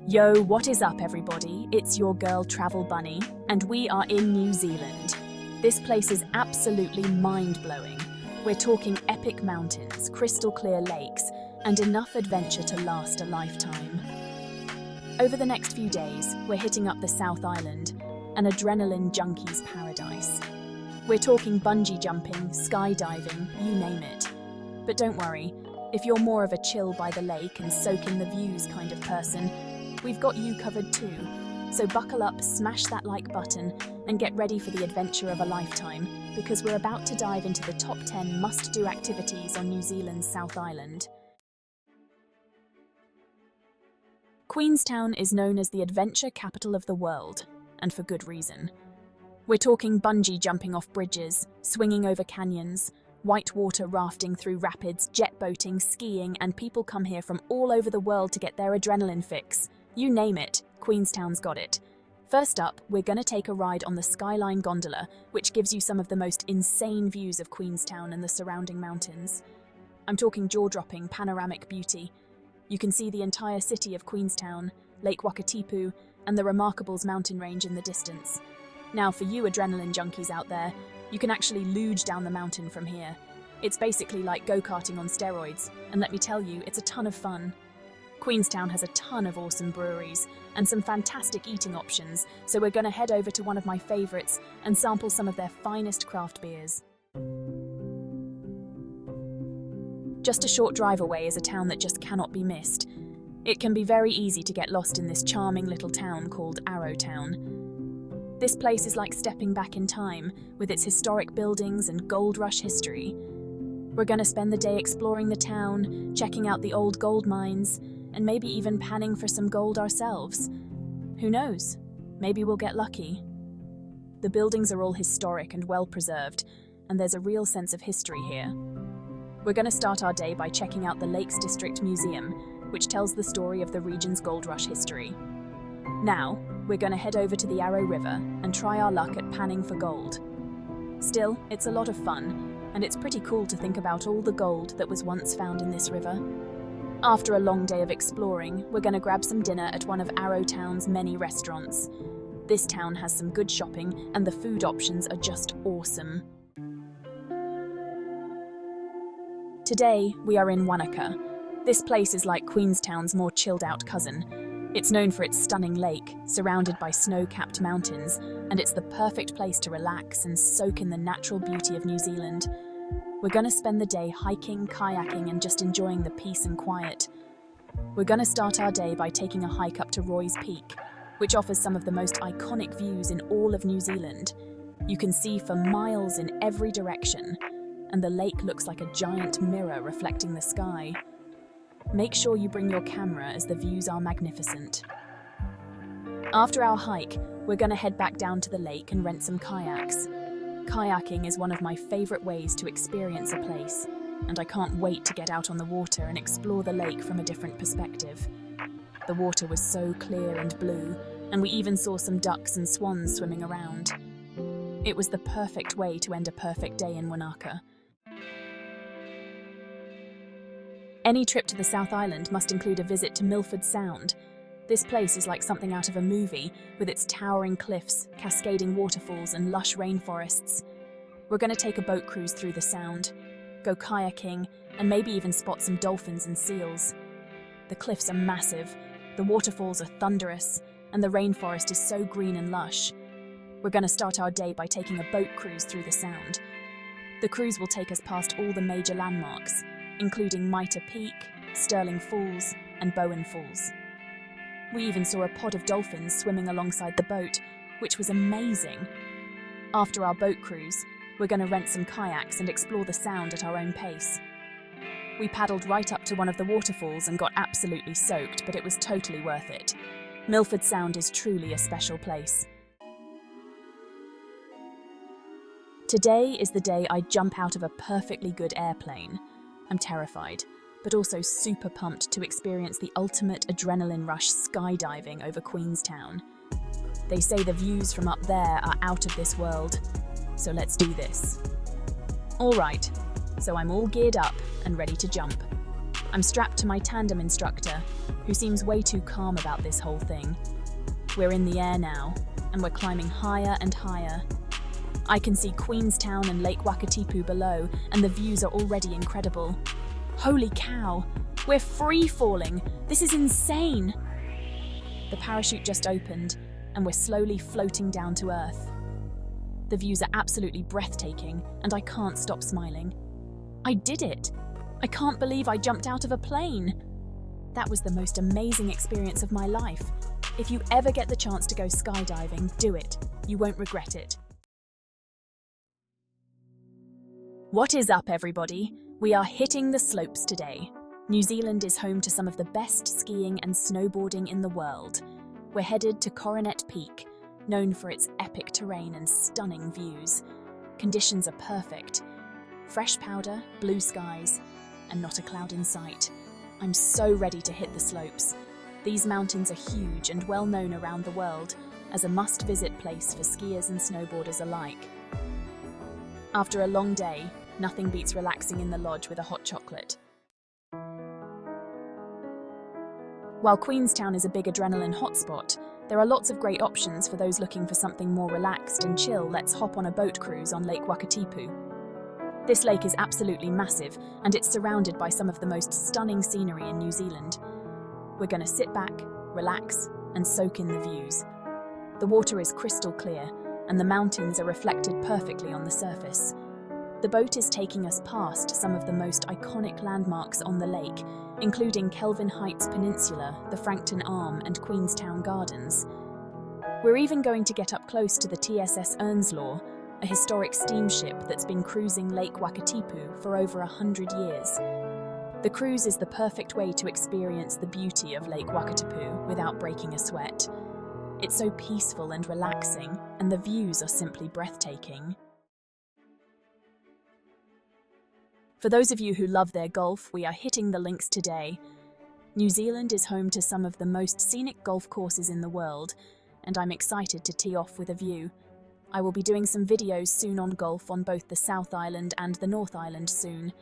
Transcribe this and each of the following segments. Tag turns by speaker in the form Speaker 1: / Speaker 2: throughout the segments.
Speaker 1: Yo, what is up everybody? It's your girl Travel Bunny, and we are in New Zealand. This place is absolutely mind-blowing. We're talking epic mountains, crystal clear lakes, and enough adventure to last a lifetime. Over the next few days, we're hitting up the South Island, an adrenaline junkie's paradise. We're talking bungee jumping, skydiving, you name it. But don't worry, if you're more of a chill by the lake and soak in the views kind of person, we've got you covered too. So buckle up, smash that like button, and get ready for the adventure of a lifetime, because we're about to dive into the top 10 must-do activities on New Zealand's South Island. Queenstown is known as the adventure capital of the world, and for good reason. We're talking bungee jumping off bridges, swinging over canyons, whitewater rafting through rapids, jet boating, skiing, and people come here from all over the world to get their adrenaline fix. You name it, Queenstown's got it. First up, we're going to take a ride on the Skyline Gondola, which gives you some of the most insane views of Queenstown and the surrounding mountains. I'm talking jaw-dropping, panoramic beauty. You can see the entire city of Queenstown, Lake Waka and the Remarkables mountain range in the distance. Now, for you adrenaline junkies out there, you can actually luge down the mountain from here. It's basically like go-karting on steroids, and let me tell you, it's a ton of fun. Queenstown has a ton of awesome breweries and some fantastic eating options, so we're going to head over to one of my favourites and sample some of their finest craft beers. Just a short drive away is a town that just cannot be missed. It can be very easy to get lost in this charming little town called Arrowtown. This place is like stepping back in time, with its historic buildings and gold rush history. We're going to spend the day exploring the town, checking out the old gold mines, and maybe even panning for some gold ourselves. Who knows? Maybe we'll get lucky. The buildings are all historic and well preserved, and there's a real sense of history here. We're going to start our day by checking out the Lakes District Museum, which tells the story of the region's gold rush history. Now, we're going to head over to the Arrow River and try our luck at panning for gold. Still, it's a lot of fun, and it's pretty cool to think about all the gold that was once found in this river. After a long day of exploring, we're going to grab some dinner at one of Arrowtown's many restaurants. This town has some good shopping, and the food options are just awesome. Today, we are in Wanaka. This place is like Queenstown's more chilled-out cousin. It's known for its stunning lake, surrounded by snow-capped mountains, and it's the perfect place to relax and soak in the natural beauty of New Zealand. We're going to spend the day hiking, kayaking, and just enjoying the peace and quiet. We're going to start our day by taking a hike up to Roy's Peak, which offers some of the most iconic views in all of New Zealand. You can see for miles in every direction, and the lake looks like a giant mirror reflecting the sky. Make sure you bring your camera as the views are magnificent. After our hike, we're going to head back down to the lake and rent some kayaks. Kayaking is one of my favourite ways to experience a place, and I can't wait to get out on the water and explore the lake from a different perspective. The water was so clear and blue, and we even saw some ducks and swans swimming around. It was the perfect way to end a perfect day in Wanaka. Any trip to the South Island must include a visit to Milford Sound. This place is like something out of a movie, with its towering cliffs, cascading waterfalls, and lush rainforests. We're going to take a boat cruise through the Sound, go kayaking, and maybe even spot some dolphins and seals. The cliffs are massive, the waterfalls are thunderous, and the rainforest is so green and lush. We're going to start our day by taking a boat cruise through the Sound. The cruise will take us past all the major landmarks, including Mitre Peak, Stirling Falls, and Bowen Falls. We even saw a pod of dolphins swimming alongside the boat, which was amazing. After our boat cruise, we're going to rent some kayaks and explore the Sound at our own pace. We paddled right up to one of the waterfalls and got absolutely soaked, but it was totally worth it. Milford Sound is truly a special place. Today is the day I jump out of a perfectly good airplane. I'm terrified, but also super pumped to experience the ultimate adrenaline rush skydiving over Queenstown. They say the views from up there are out of this world, so let's do this. Alright, so I'm all geared up and ready to jump. I'm strapped to my tandem instructor, who seems way too calm about this whole thing. We're in the air now, and we're climbing higher and higher. I can see Queenstown and Lake Wakatipu below, and the views are already incredible. Holy cow! We're free-falling! This is insane! The parachute just opened, and we're slowly floating down to Earth. The views are absolutely breathtaking, and I can't stop smiling. I did it! I can't believe I jumped out of a plane! That was the most amazing experience of my life. If you ever get the chance to go skydiving, do it. You won't regret it. What is up, everybody? We are hitting the slopes today. New Zealand is home to some of the best skiing and snowboarding in the world. We're headed to Coronet Peak, known for its epic terrain and stunning views. Conditions are perfect. Fresh powder, blue skies, and not a cloud in sight. I'm so ready to hit the slopes. These mountains are huge and well known around the world as a must-visit place for skiers and snowboarders alike. After a long day, nothing beats relaxing in the lodge with a hot chocolate. While Queenstown is a big adrenaline hotspot, there are lots of great options for those looking for something more relaxed and chill. Let's hop on a boat cruise on Lake Wakatipu. This lake is absolutely massive, and it's surrounded by some of the most stunning scenery in New Zealand. We're going to sit back, relax, and soak in the views. The water is crystal clear, and the mountains are reflected perfectly on the surface. The boat is taking us past some of the most iconic landmarks on the lake, including Kelvin Heights Peninsula, the Frankton Arm, and Queenstown Gardens. We're even going to get up close to the TSS Earnslaw, a historic steamship that's been cruising Lake Wakatipu for over 100 years. The cruise is the perfect way to experience the beauty of Lake Wakatipu without breaking a sweat. It's so peaceful and relaxing, and the views are simply breathtaking. For those of you who love their golf, we are hitting the links today. New Zealand is home to some of the most scenic golf courses in the world, and I'm excited to tee off with a view. I will be doing some videos soon on golf on both the South Island and the North Island soon.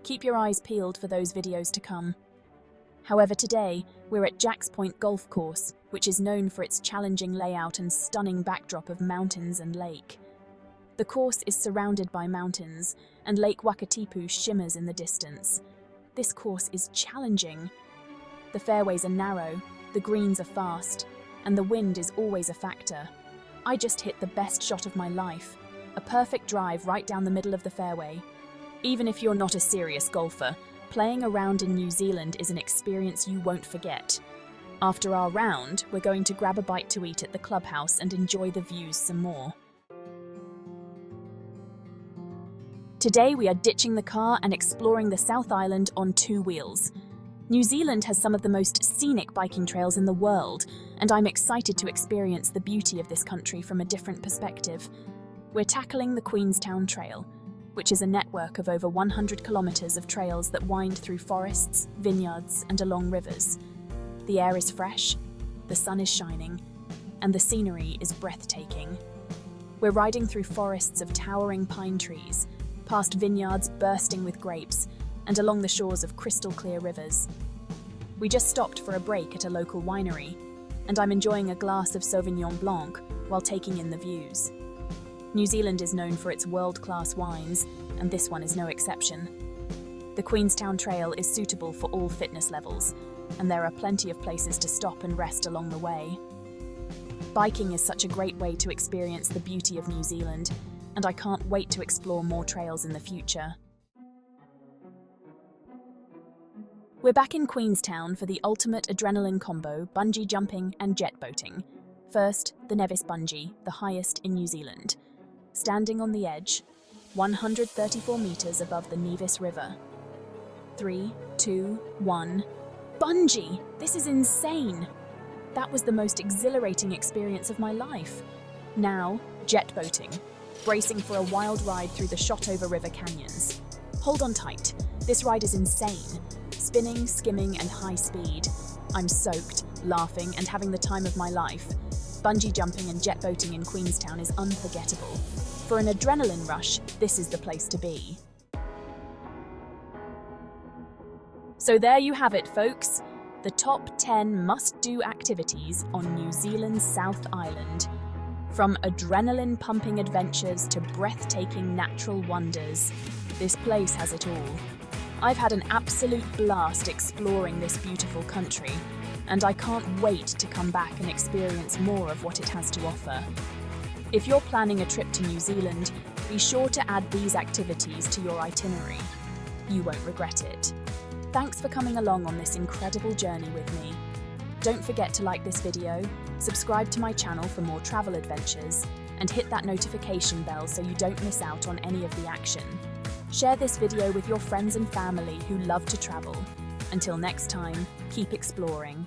Speaker 1: Keep your eyes peeled for those videos to come. However, today, we're at Jack's Point Golf Course, which is known for its challenging layout and stunning backdrop of mountains and lake. The course is surrounded by mountains, and Lake Wakatipu shimmers in the distance. This course is challenging. The fairways are narrow, the greens are fast, and the wind is always a factor. I just hit the best shot of my life, a perfect drive right down the middle of the fairway. Even if you're not a serious golfer, playing around in New Zealand is an experience you won't forget. After our round, we're going to grab a bite to eat at the clubhouse and enjoy the views some more. Today we are ditching the car and exploring the South Island on 2 wheels. New Zealand has some of the most scenic biking trails in the world, and I'm excited to experience the beauty of this country from a different perspective. We're tackling the Queenstown Trail, which is a network of over 100 kilometers of trails that wind through forests, vineyards, and along rivers. The air is fresh, the sun is shining, and the scenery is breathtaking. We're riding through forests of towering pine trees, past vineyards bursting with grapes, and along the shores of crystal-clear rivers. We just stopped for a break at a local winery, and I'm enjoying a glass of Sauvignon Blanc while taking in the views. New Zealand is known for its world-class wines, and this one is no exception. The Queenstown Trail is suitable for all fitness levels, and there are plenty of places to stop and rest along the way. Biking is such a great way to experience the beauty of New Zealand, and I can't wait to explore more trails in the future. We're back in Queenstown for the ultimate adrenaline combo, bungee jumping and jet boating. First, the Nevis Bungee, the highest in New Zealand. Standing on the edge, 134 meters above the Nevis River. 3, 2, 1. Bungee! This is insane! That was the most exhilarating experience of my life. Now, jet boating. Bracing for a wild ride through the Shotover River canyons. Hold on tight. This ride is insane. Spinning, skimming, and high speed. I'm soaked, laughing, and having the time of my life. Bungee jumping and jet boating in Queenstown is unforgettable. For an adrenaline rush, this is the place to be. So there you have it, folks. The top 10 must-do activities on New Zealand's South Island. From adrenaline-pumping adventures to breathtaking natural wonders, this place has it all. I've had an absolute blast exploring this beautiful country, and I can't wait to come back and experience more of what it has to offer. If you're planning a trip to New Zealand, be sure to add these activities to your itinerary. You won't regret it. Thanks for coming along on this incredible journey with me. Don't forget to like this video, subscribe to my channel for more travel adventures, and hit that notification bell so you don't miss out on any of the action. Share this video with your friends and family who love to travel. Until next time, keep exploring.